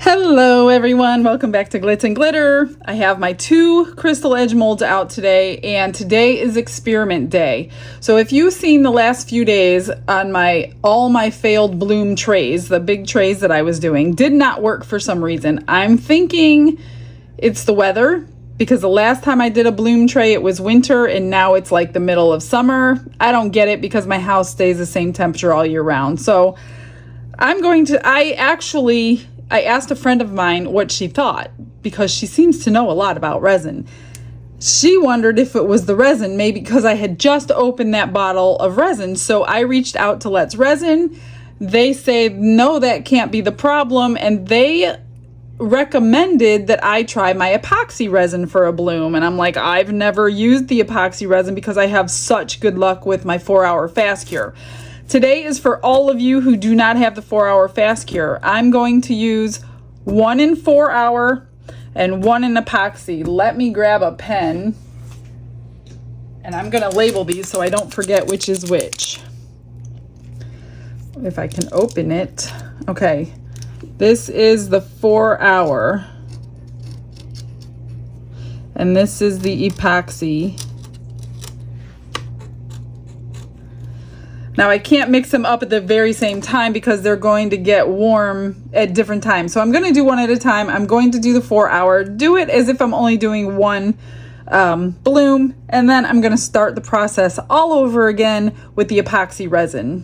Hello everyone, welcome back to Glitz and Glitter. I have my 2 crystal edge molds out today, and today is experiment day. So if you've seen the last few days on all my failed bloom trays, the big trays that I was doing did not work for some reason. I'm thinking it's the weather, because the last time I did a bloom tray it was winter and now it's like the middle of summer. I don't get it because my house stays the same temperature all year round. So I asked a friend of mine what she thought, because she seems to know a lot about resin. She wondered if it was the resin, maybe because I had just opened that bottle of resin. So I reached out to Let's Resin. They say, no, that can't be the problem. And they recommended that I try my epoxy resin for a bloom. And I'm like, I've never used the epoxy resin because I have such good luck with my 4-hour fast cure. Today is for all of you who do not have the 4-hour fast cure. I'm going to use 1 in 4-hour and 1 in epoxy. Let me grab a pen and I'm going to label these so I don't forget which is which. If I can open it. Okay, this is the 4-hour and this is the epoxy. Now I can't mix them up at the very same time because they're going to get warm at different times. So I'm going to do one at a time. I'm going to do the 4-hour. Do it as if I'm only doing one bloom. And then I'm going to start the process all over again with the epoxy resin.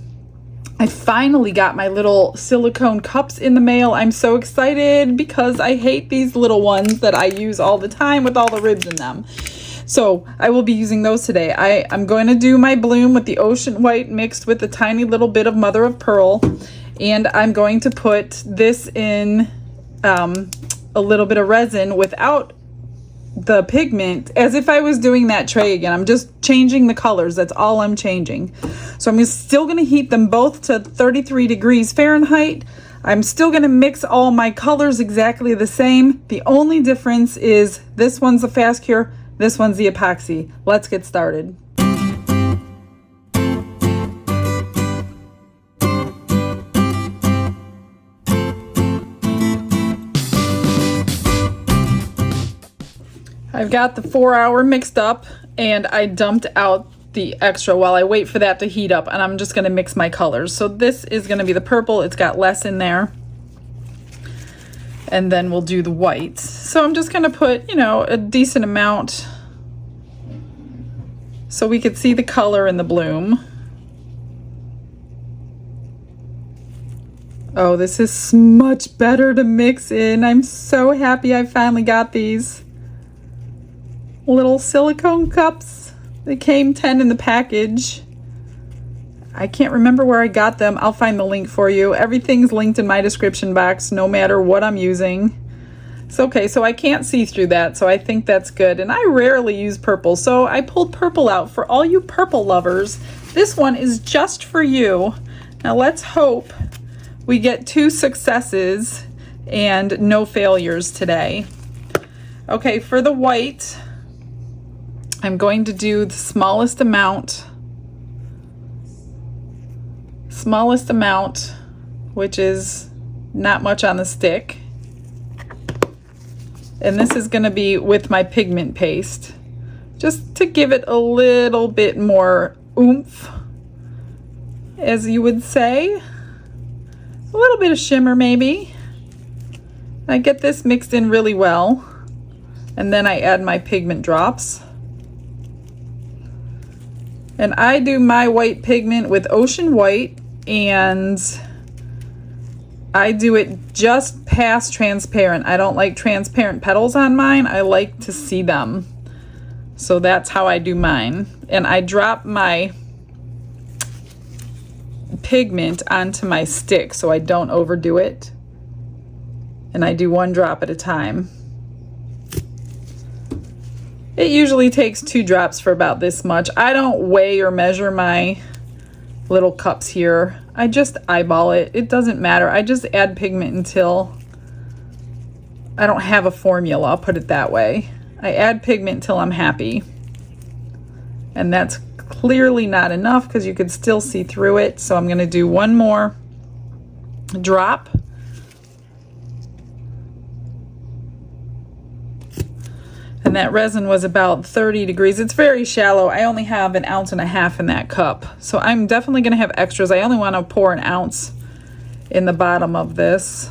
I finally got my little silicone cups in the mail. I'm so excited because I hate these little ones that I use all the time with all the ribs in them. So I will be using those today. I'm going to do my bloom with the ocean white mixed with a tiny little bit of mother of pearl. And I'm going to put this in a little bit of resin without the pigment, as if I was doing that tray again. I'm just changing the colors. That's all I'm changing. So I'm still going to heat them both to 33 degrees Fahrenheit. I'm still going to mix all my colors exactly the same. The only difference is this one's the fast cure, this one's the epoxy. Let's get started. I've got the 4-hour mixed up and I dumped out the extra while I wait for that to heat up, and I'm just going to mix my colors. So this is going to be the purple. It's got less in there. And then we'll do the whites. So I'm just going to put, a decent amount so we could see the color in the bloom. Oh, this is much better to mix in. I'm so happy I finally got these little silicone cups. They came 10 in the package. I can't remember where I got them. I'll find the link for you. Everything's linked in my description box, no matter what I'm using. It's okay, so I can't see through that, so I think that's good. And I rarely use purple, so I pulled purple out. For all you purple lovers, this one is just for you. Now let's hope we get 2 successes and no failures today. Okay, for the white, I'm going to do the smallest amount, which is not much on the stick. And this is going to be with my pigment paste, just to give it a little bit more oomph, as you would say. A little bit of shimmer maybe. I get this mixed in really well, and then I add my pigment drops. And I do my white pigment with ocean white, and I do it just past transparent. I don't like transparent petals on mine. I like to see them. So that's how I do mine. And I drop my pigment onto my stick so I don't overdo it. And I do 1 drop at a time. It usually takes 2 drops for about this much. I don't weigh or measure my little cups here. I just eyeball it. It doesn't matter. I just add pigment until I don't have a formula, I'll put it that way. I add pigment until I'm happy. And that's clearly not enough because you could still see through it. So I'm going to do 1 more drop. And that resin was about 30 degrees. It's very shallow. I only have 1.5 ounces in that cup. So I'm definitely gonna have extras. I only wanna pour 1 ounce in the bottom of this.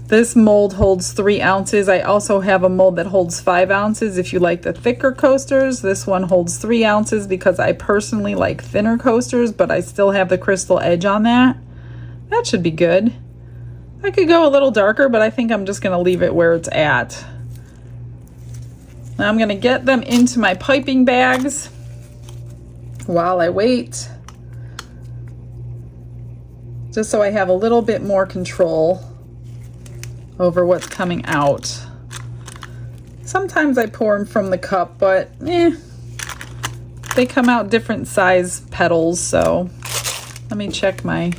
This mold holds 3 ounces. I also have a mold that holds 5 ounces if you like the thicker coasters. This one holds 3 ounces because I personally like thinner coasters, but I still have the crystal edge on that. That should be good. I could go a little darker, but I think I'm just gonna leave it where it's at. Now I'm gonna get them into my piping bags while I wait, just so I have a little bit more control over what's coming out. Sometimes I pour them from the cup, but they come out different size petals. So let me check my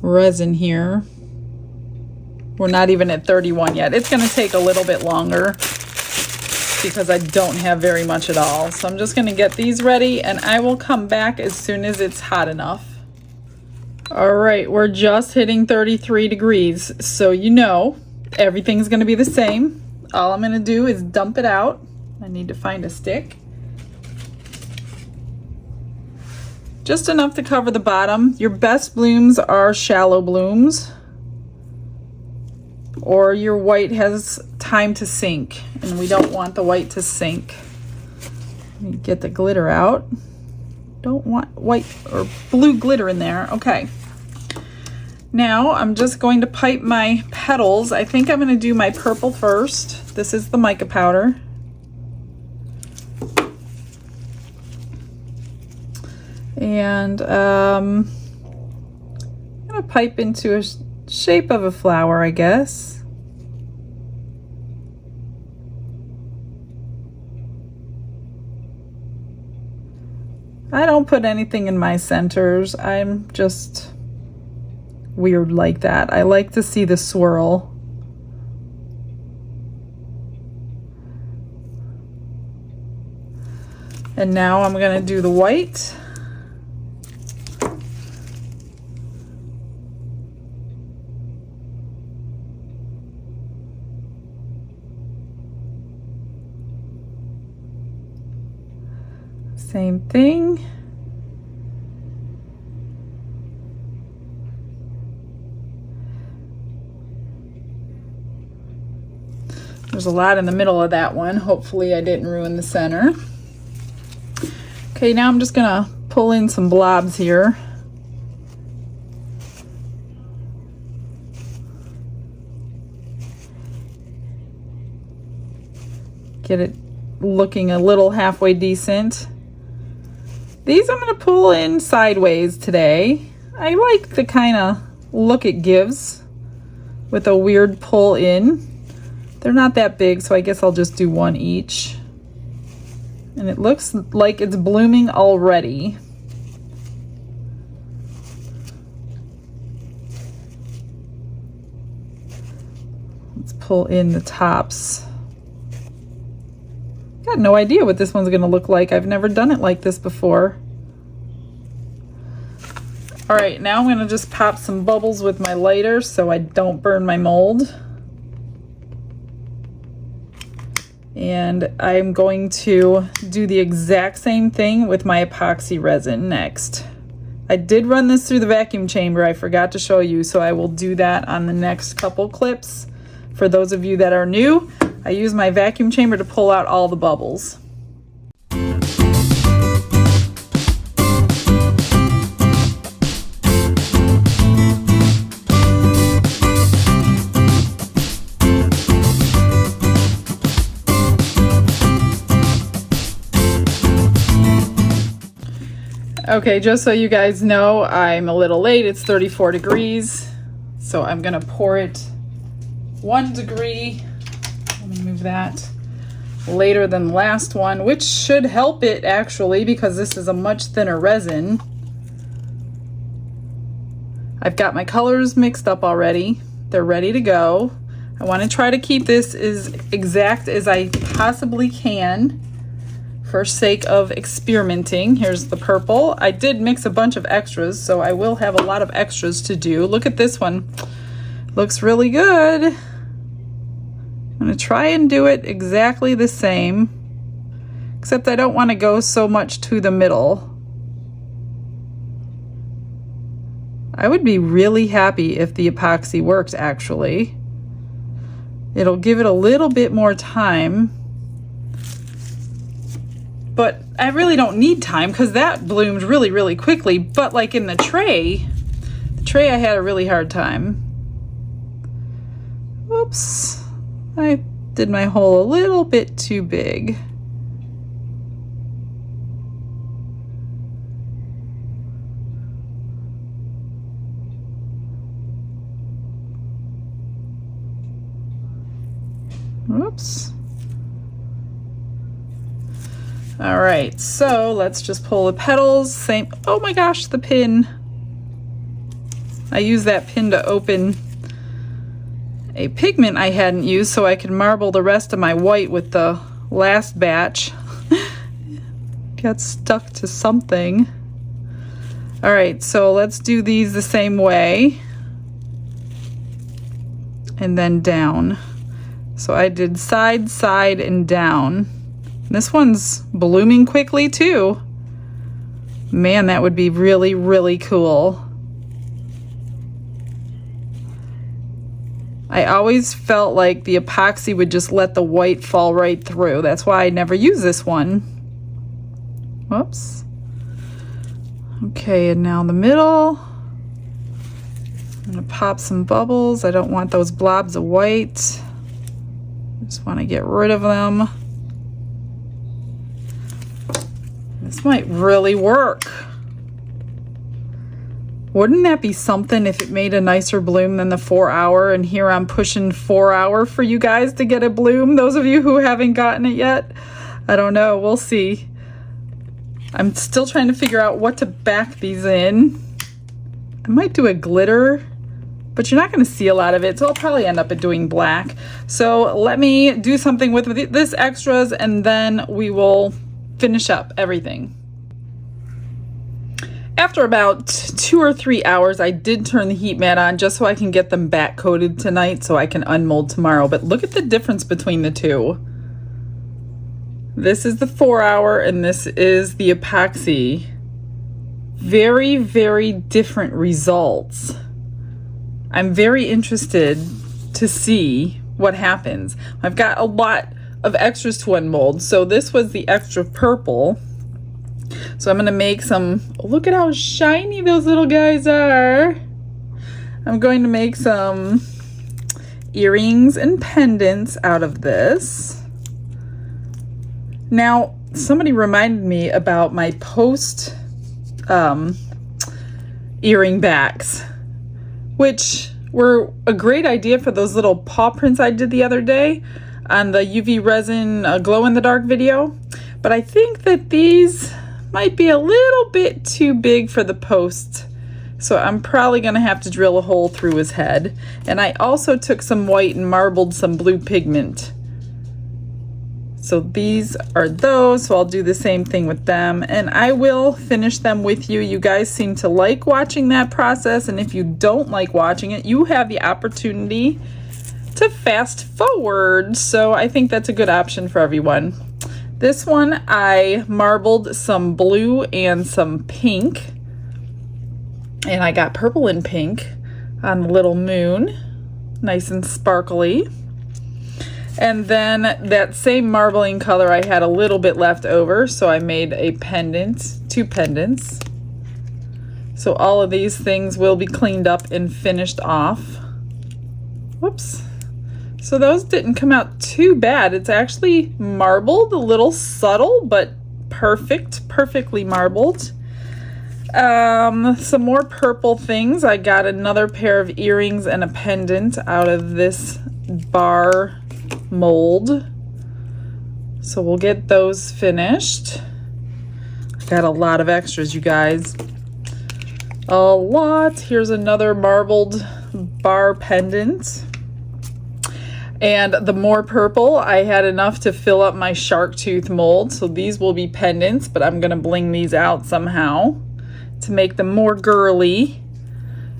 resin here. We're not even at 31 yet. It's going to take a little bit longer because I don't have very much at all. So I'm just going to get these ready and I will come back as soon as it's hot enough. All right, we're just hitting 33 degrees, so you know everything's gonna be the same. All I'm gonna do is dump it out. I need to find a stick. Just enough to cover the bottom. Your best blooms are shallow blooms, or your white has time to sink, and we don't want the white to sink. Let me get the glitter out. Don't want white or blue glitter in there. Okay. Now I'm just going to pipe my petals. I think I'm going to do my purple first. This is the mica powder. And I'm going to pipe into a shape of a flower, I guess. I don't put anything in my centers. I'm just weird like that. I like to see the swirl. And now I'm going to do the white. Same thing. There's a lot in the middle of that one. Hopefully I didn't ruin the center. Okay, now I'm just gonna pull in some blobs here. Get it looking a little halfway decent. These I'm gonna pull in sideways today. I like the kind of look it gives with a weird pull in. They're not that big, so I guess I'll just do one each. And it looks like it's blooming already. Let's pull in the tops. Got no idea what this one's gonna look like. I've never done it like this before. All right, now I'm gonna just pop some bubbles with my lighter so I don't burn my mold. And I'm going to do the exact same thing with my epoxy resin next. I did run this through the vacuum chamber. I forgot to show you, so I will do that on the next couple clips. For those of you that are new, I use my vacuum chamber to pull out all the bubbles. Okay, just so you guys know, I'm a little late. It's 34 degrees. So I'm gonna pour it 1 degree, let me move that, later than the last one, which should help it actually because this is a much thinner resin. I've got my colors mixed up already. They're ready to go. I wanna try to keep this as exact as I possibly can for sake of experimenting. Here's the purple. I did mix a bunch of extras, so I will have a lot of extras to do. Look at this one. Looks really good. I'm going to try and do it exactly the same, except I don't want to go so much to the middle. I would be really happy if the epoxy worked, actually. It'll give it a little bit more time, but I really don't need time because that bloomed really, really quickly. But like in the tray I had a really hard time. Whoops, I did my hole a little bit too big. Whoops. All right, so let's just pull the petals. Same, oh my gosh, the pin. I used that pin to open a pigment I hadn't used so I could marble the rest of my white with the last batch. Got stuck to something. All right, so let's do these the same way. And then down. So I did side, side, and down. This one's blooming quickly too. Man, that would be really, really cool. I always felt like the epoxy would just let the white fall right through. That's why I never use this one. Whoops. Okay, and now in the middle. I'm gonna pop some bubbles. I don't want those blobs of white. Just want to get rid of them. This might really work. Wouldn't that be something if it made a nicer bloom than the 4-hour? And here I'm pushing 4-hour for you guys to get a bloom. Those of you who haven't gotten it yet, I don't know. We'll see. I'm still trying to figure out what to back these in. I might do a glitter, but you're not going to see a lot of it, so I'll probably end up doing black. So let me do something with this extras, and then we will finish up everything. After about 2 or 3 hours, I did turn the heat mat on just so I can get them back coated tonight so I can unmold tomorrow. But look at the difference between the two. This is the 4-hour and this is the epoxy. Very, very different results. I'm very interested to see what happens. I've got a lot of extras to unmold. So this was the extra purple. So I'm gonna make some, look at how shiny those little guys are. I'm going to make some earrings and pendants out of this. Now, somebody reminded me about my post earring backs, which were a great idea for those little paw prints I did the other day on the UV resin glow-in-the-dark video. But I think that these might be a little bit too big for the post. So I'm probably gonna have to drill a hole through his head. And I also took some white and marbled some blue pigment. So these are those, so I'll do the same thing with them. And I will finish them with you. You guys seem to like watching that process. And if you don't like watching it, you have the opportunity to fast forward. So I think that's a good option for everyone. This one, I marbled some blue and some pink. And I got purple and pink on the little moon. Nice and sparkly. And then that same marbling color, I had a little bit left over. So I made a pendant, 2 pendants. So all of these things will be cleaned up and finished off. Whoops. So those didn't come out too bad. It's actually marbled, a little subtle, but perfectly marbled. Some more purple things. I got another pair of earrings and a pendant out of this bar mold. So we'll get those finished. I got a lot of extras, you guys. A lot. Here's another marbled bar pendant. And the more purple, I had enough to fill up my shark tooth mold. So these will be pendants, but I'm gonna bling these out somehow to make them more girly.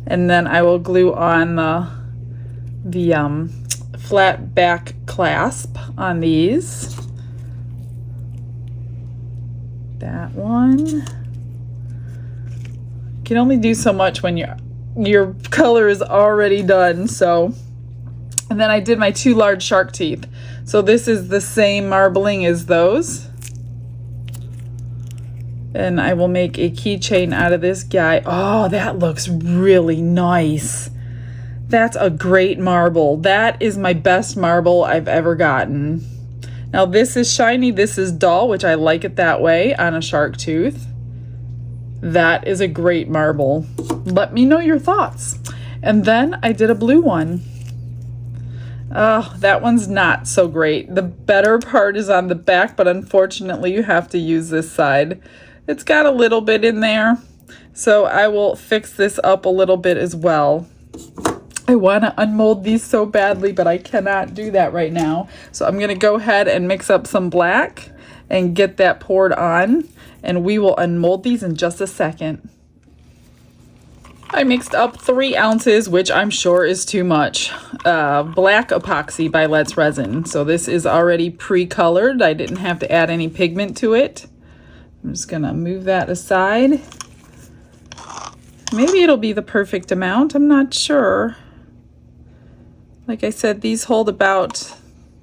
And then I will glue on the flat back clasp on these. That one. Can only do so much when your color is already done. So, and then I did my 2 large shark teeth. So this is the same marbling as those. And I will make a keychain out of this guy. Oh, that looks really nice. That's a great marble. That is my best marble I've ever gotten. Now this is shiny, this is dull, which I like it that way on a shark tooth. That is a great marble. Let me know your thoughts. And then I did a blue one. Oh, that one's not so great. The better part is on the back, but unfortunately you have to use this side. It's got a little bit in there, so I will fix this up a little bit as well. I want to unmold these so badly, but I cannot do that right now. So I'm going to go ahead and mix up some black and get that poured on, and we will unmold these in just a second. I mixed up 3 ounces, which I'm sure is too much, black epoxy by Resin. So this is already pre-colored. I didn't have to add any pigment to it. I'm just going to move that aside. Maybe it'll be the perfect amount. I'm not sure. Like I said, these hold about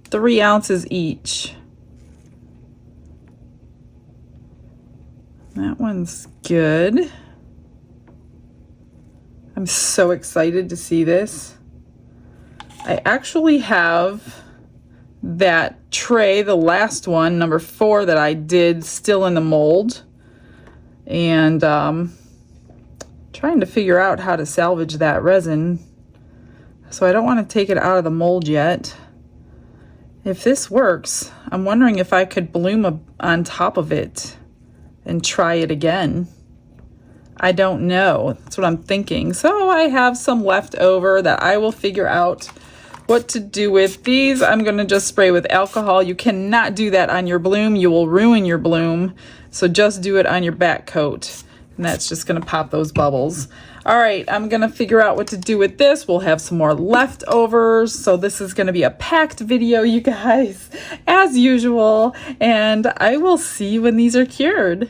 3 ounces each. That one's good. I'm so excited to see this. I actually have that tray, the last one, number 4, that I did still in the mold. And trying to figure out how to salvage that resin. So I don't want to take it out of the mold yet. If this works, I'm wondering if I could bloom on top of it and try it again. I don't know. That's what I'm thinking. So I have some left over that I will figure out what to do with. These I'm going to just spray with alcohol. You cannot do that on your bloom. You will ruin your bloom. So just do it on your back coat. And that's just going to pop those bubbles. All right, I'm going to figure out what to do with this. We'll have some more leftovers. So this is going to be a packed video, you guys, as usual. And I will see you when these are cured.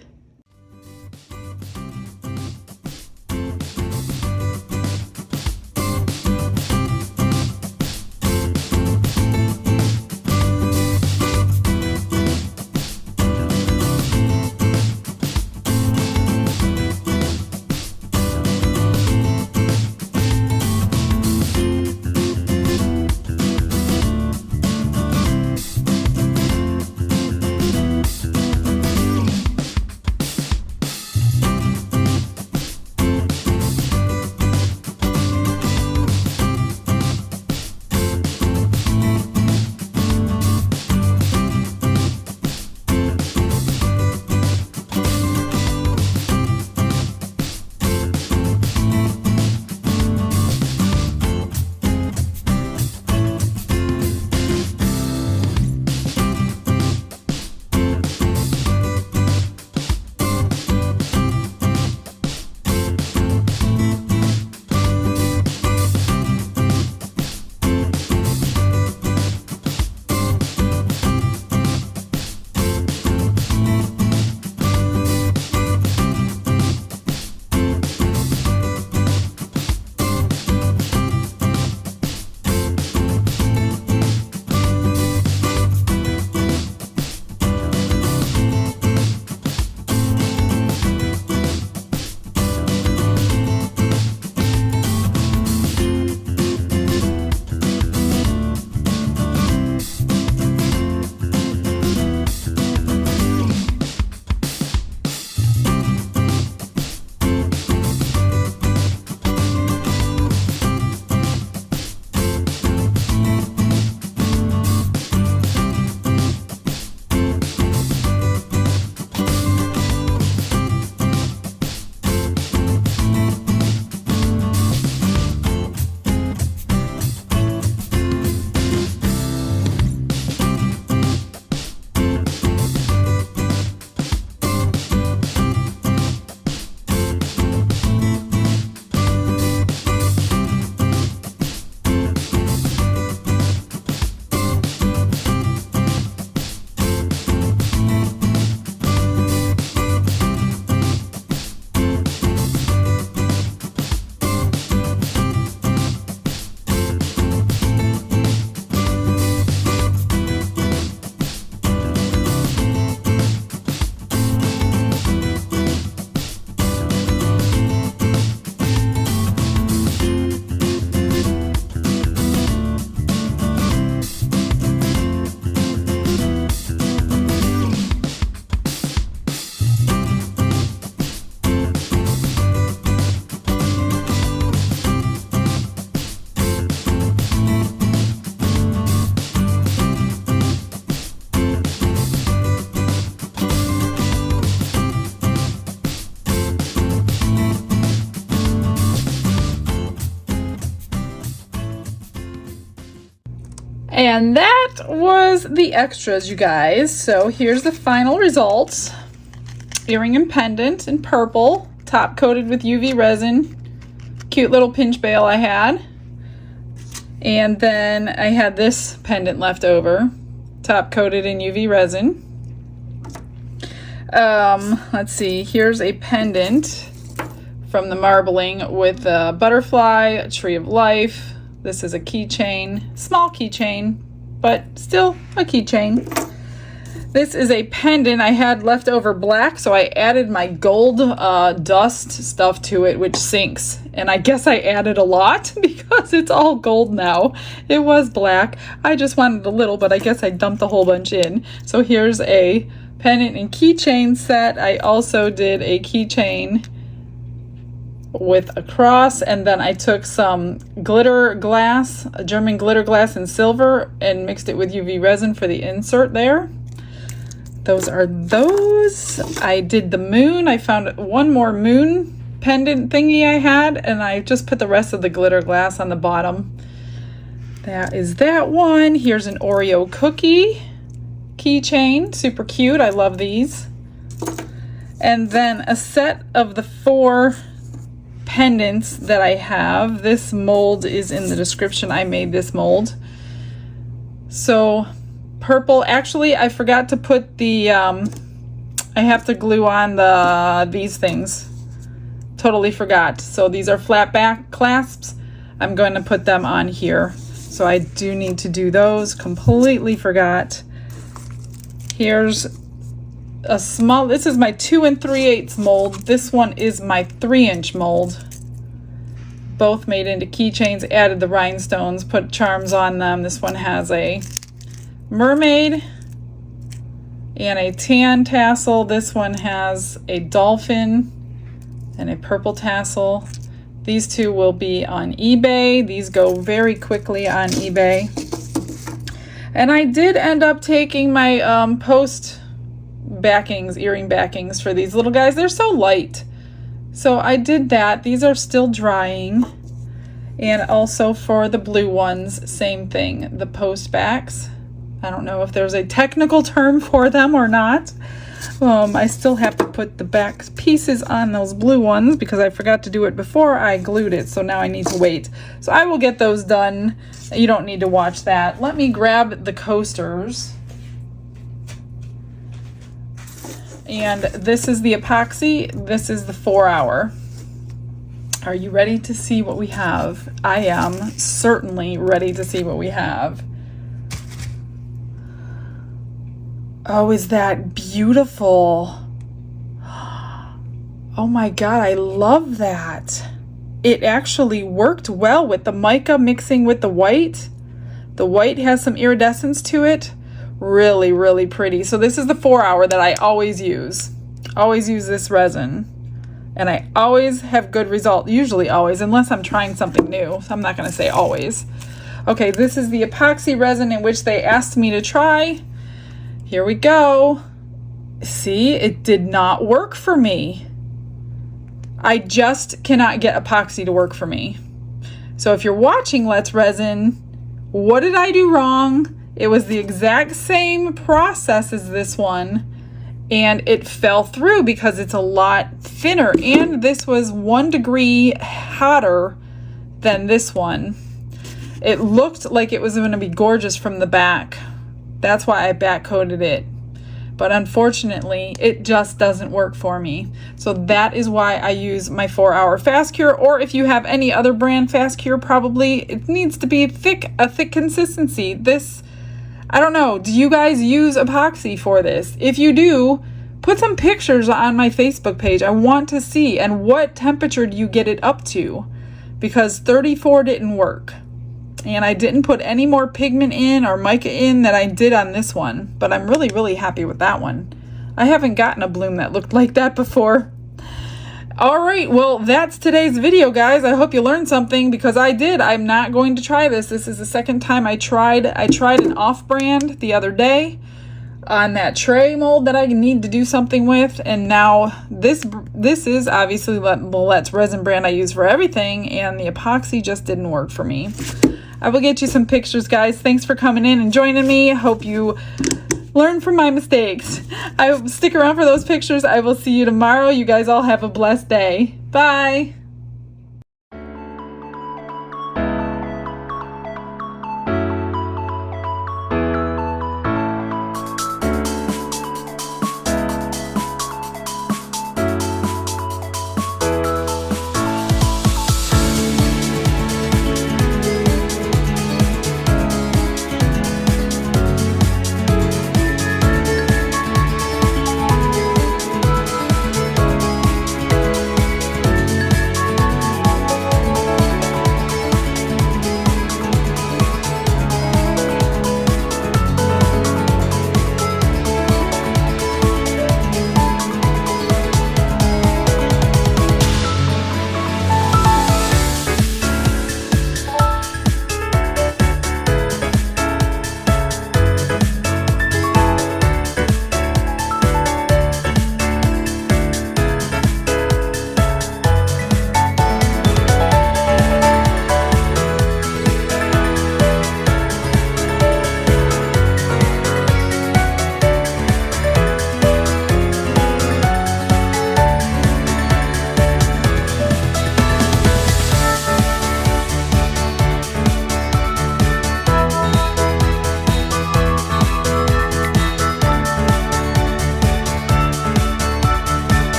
And that was the extras, you guys. So here's the final results. Earring and pendant in purple, top coated with UV resin. Cute little pinch bail I had. And then I had this pendant left over, top coated in UV resin. Let's see, here's a pendant from the marbling with a butterfly, a tree of life. This is a keychain, small keychain, but still a keychain. This is a pendant I had leftover black, so I added my gold dust stuff to it, which sinks. And I guess I added a lot because it's all gold now. It was black. I just wanted a little, but I guess I dumped a whole bunch in. So here's a pendant and keychain set. I also did a keychain with a cross, and then I took some glitter glass, a German glitter glass in silver, and mixed it with UV resin for the insert there. Those are those. I did the moon. I found one more moon pendant thingy I had, and I just put the rest of the glitter glass on the bottom. That is that one. Here's an Oreo cookie keychain, super cute. I love these. And then a set of the 4 pendants that I have. This mold is in the description. I made this mold. So purple, actually I forgot to put the I have to glue on these things. Totally forgot. So these are flat back clasps. I'm going to put them on here. So I do need to do those. Completely forgot. Here's a small, this is my 2 3/8 mold. This one is my 3-inch mold. Both made into keychains, added the rhinestones, put charms on them. This one has a mermaid and a tan tassel. This one has a dolphin and a purple tassel. These two will be on eBay. These go very quickly on eBay. And I did end up taking my post backings, earring backings for these little guys. They're so light. So I did that. These are still drying. And also for the blue ones, same thing. The post backs. I don't know if there's a technical term for them or not. I still have to put the back pieces on those blue ones because I forgot to do it before I glued it. So now I need to wait. So I will get those done. You don't need to watch that. Let me grab the coasters. And this is the epoxy. This is the 4-hour. Are you ready to see what we have? I am certainly ready to see what we have. Oh, is that beautiful? Oh my God, I love that. It actually worked well with the mica mixing with the white. The white has some iridescence to it. Really, really pretty. So this is the 4-hour that I always use. Always use this resin. And I always have good result. Usually always, unless I'm trying something new. So I'm not going to say always. Okay, this is the epoxy resin in which they asked me to try. Here we go. See, it did not work for me. I just cannot get epoxy to work for me. So if you're watching Let's Resin, what did I do wrong? It was the exact same process as this one, and it fell through because it's a lot thinner, and this was 1 degree hotter than this one. It looked like it was going to be gorgeous from the back. That's why I back coated it. But unfortunately, it just doesn't work for me. So that is why I use my 4-hour fast cure, or if you have any other brand fast cure, probably it needs to be a thick consistency. This, I don't know, do you guys use epoxy for this? If you do, put some pictures on my Facebook page. I want to see. And what temperature do you get it up to? Because 34 didn't work. And I didn't put any more pigment in or mica in that I did on this one. But I'm really, really happy with that one. I haven't gotten a bloom that looked like that before. All right, well, that's today's video, guys. I hope you learned something because I did. I'm not going to try this. This is the second time I tried. I tried an off-brand the other day. on that tray mold that I need to do something with. And now this is obviously Bullet's resin brand I use for everything, and the epoxy just didn't work for me. I will get you some pictures, guys. Thanks for coming in and joining me. Hope you learn from my mistakes. I stick around for those pictures. I will see you tomorrow. You guys all have a blessed day. Bye.